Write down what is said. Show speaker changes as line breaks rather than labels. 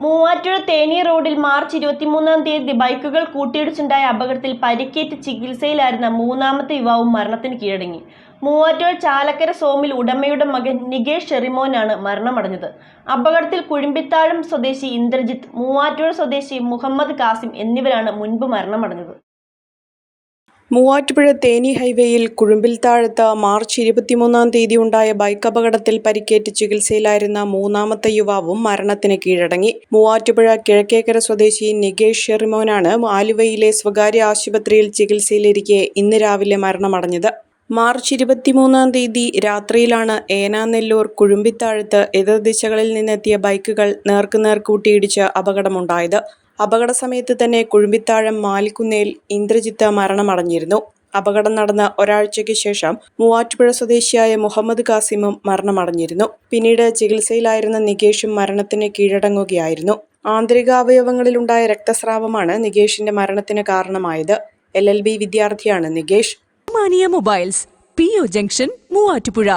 മൂവാറ്റുപുഴ തേനി റോഡിൽ മാർച്ച് 23 ബൈക്കുകൾ കൂട്ടിയിടിച്ചുണ്ടായ അപകടത്തിൽ പരിക്കേറ്റ് ചികിത്സയിലായിരുന്ന മൂന്നാമത്തെ യുവാവും മരണത്തിന് കീഴടങ്ങി. മൂവാറ്റുപുഴ ചാലക്കര സോമിൽ ഉടമയുടെ മകൻ നികേഷ് ഷെറിമോനാണ് മരണമടഞ്ഞത്. അപകടത്തിൽ കുഴിമ്പിത്താഴം സ്വദേശി ഇന്ദ്രജിത്ത്, മൂവാറ്റുപുഴ സ്വദേശി മുഹമ്മദ് കാസിം എന്നിവരാണ് മുൻപ് മരണമടഞ്ഞത്.
മൂവാറ്റുപുഴ തേനി ഹൈവേയിൽ കുഴിമ്പിൽത്താഴത്ത് മാർച്ച് 23 ഉണ്ടായ ബൈക്ക് അപകടത്തിൽ പരിക്കേറ്റ് ചികിത്സയിലായിരുന്ന മൂന്നാമത്തെ യുവാവും മരണത്തിന് കീഴടങ്ങി. മൂവാറ്റുപുഴ കിഴക്കേക്കര സ്വദേശി നികേഷ് ഷെറിമോനാണ് ആലുവയിലെ സ്വകാര്യ ആശുപത്രിയിൽ ചികിത്സയിലിരിക്കെ ഇന്ന് രാവിലെ മരണമടഞ്ഞത്. മാർച്ച് 23 രാത്രിയിലാണ് ഏനാനെല്ലൂർ കുഴിമ്പിത്താഴത്ത് എതിർദിശകളിൽ നിന്നെത്തിയ ബൈക്കുകൾ നേർക്കുനേർ കൂട്ടിയിടിച്ച് അപകടമുണ്ടായത്. അപകട സമയത്ത് തന്നെ കുഴിമ്പിത്താഴം മാലിക്കുന്നേൽ ഇന്ദ്രജിത്ത് മരണമടഞ്ഞിരുന്നു. അപകടം നടന്ന ഒരാഴ്ചയ്ക്ക് ശേഷം മൂവാറ്റുപുഴ സ്വദേശിയായ മുഹമ്മദ് കാസിമും മരണമടഞ്ഞിരുന്നു. പിന്നീട് ചികിത്സയിലായിരുന്ന നികേഷും മരണത്തിന് കീഴടങ്ങുകയായിരുന്നു. ആന്തരികാവയവങ്ങളിലുണ്ടായ രക്തസ്രാവമാണ് നികേഷിന്റെ മരണത്തിന് കാരണമായത്. LLB വിദ്യാർത്ഥിയാണ് Nikesh.
Mobiles PO junction Muvattupuzha.